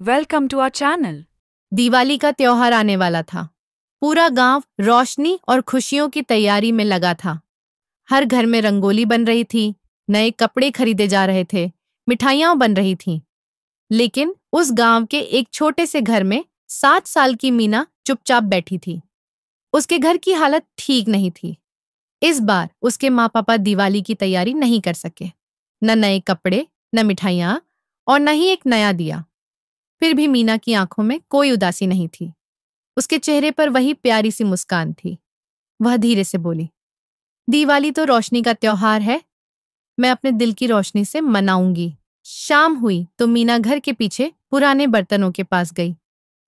Welcome to our channel. Diwali का त्योहार आने वाला था। पूरा गांव रोशनी और खुशियों की तैयारी में लगा था। हर घर में रंगोली बन रही थी, नए कपड़े खरीदे जा रहे थे, मिठाइयां बन रही थीं। लेकिन उस गांव के एक छोटे से घर में 7 साल की मीना चुपचाप बैठी थी। उसके घर की हालत ठीक नहीं थी। इस बार उसके माँ पापा दिवाली की तैयारी नहीं कर सके। न नए कपड़े, न मिठाइयां और न ही एक नया दिया। फिर भी मीना की आंखों में कोई उदासी नहीं थी। उसके चेहरे पर वही प्यारी सी मुस्कान थी। वह धीरे से बोली, दिवाली तो रोशनी का त्योहार है। मैं अपने दिल की रोशनी से मनाऊंगी। शाम हुई तो मीना घर के पीछे पुराने बर्तनों के पास गई।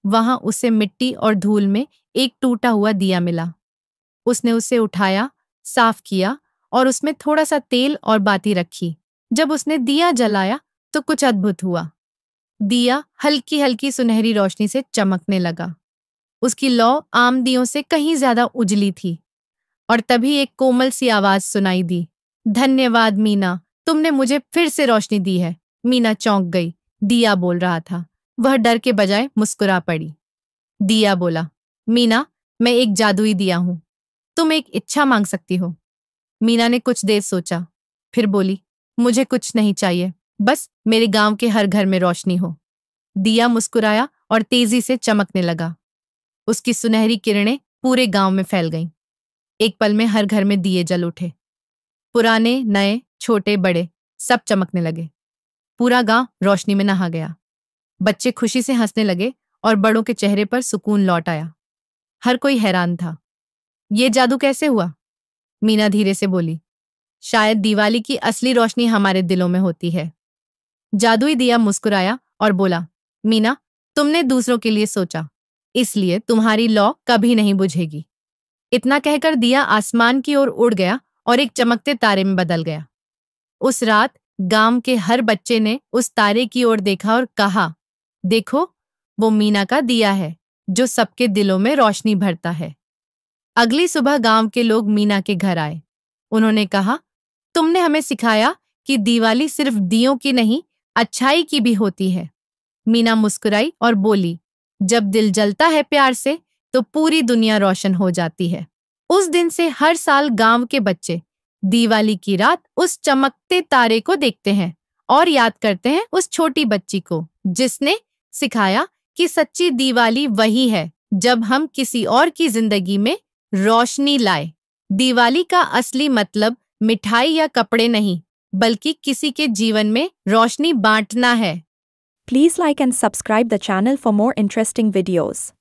वहां उसे मिट्टी और धूल में एक टूटा हुआ दिया मिला। उसने उसे उठाया, साफ किया और उसमें थोड़ा सा तेल और बाती रखी। जब उसने दिया जलाया तो कुछ अद्भुत हुआ। दिया हल्की हल्की सुनहरी रोशनी से चमकने लगा। उसकी लौ आम दियों से कहीं ज्यादा उजली थी। और तभी एक कोमल सी आवाज सुनाई दी, धन्यवाद मीना, तुमने मुझे फिर से रोशनी दी है। मीना चौंक गई। दिया बोल रहा था। वह डर के बजाय मुस्कुरा पड़ी। दिया बोला, मीना, मैं एक जादुई दिया हूं। तुम एक इच्छा मांग सकती हो। मीना ने कुछ देर सोचा, फिर बोली, मुझे कुछ नहीं चाहिए, बस मेरे गांव के हर घर में रोशनी हो। दिया मुस्कुराया और तेजी से चमकने लगा। उसकी सुनहरी किरणें पूरे गांव में फैल गईं। एक पल में हर घर में दिए जल उठे। पुराने, नए, छोटे, बड़े सब चमकने लगे। पूरा गांव रोशनी में नहा गया। बच्चे खुशी से हंसने लगे और बड़ों के चेहरे पर सुकून लौट आया। हर कोई हैरान था। ये जादू कैसे हुआ? मीना धीरे से बोली, शायद दिवाली की असली रोशनी हमारे दिलों में होती है। जादुई दिया मुस्कुराया और बोला, मीना, तुमने दूसरों के लिए सोचा, इसलिए तुम्हारी लौ कभी नहीं बुझेगी। इतना कहकर दिया आसमान की ओर उड़ गया और एक चमकते तारे में बदल गया। उस रात गांव के हर बच्चे ने उस तारे की ओर देखा और कहा, देखो, वो मीना का दिया है जो सबके दिलों में रोशनी भरता है। अगली सुबह गांव के लोग मीना के घर आए। उन्होंने कहा, तुमने हमें सिखाया कि दिवाली सिर्फ दियों की नहीं, अच्छाई की भी होती है। मीना मुस्कुराई और बोली, जब दिल जलता है प्यार से तो पूरी दुनिया रोशन हो जाती है। उस दिन से हर साल गांव के बच्चे दिवाली की रात उस चमकते तारे को देखते हैं और याद करते हैं उस छोटी बच्ची को जिसने सिखाया कि सच्ची दिवाली वही है जब हम किसी और की जिंदगी में रोशनी लाए। दिवाली का असली मतलब मिठाई या कपड़े नहीं, बल्कि किसी के जीवन में रोशनी बांटना है। Please like and subscribe the channel for more interesting videos.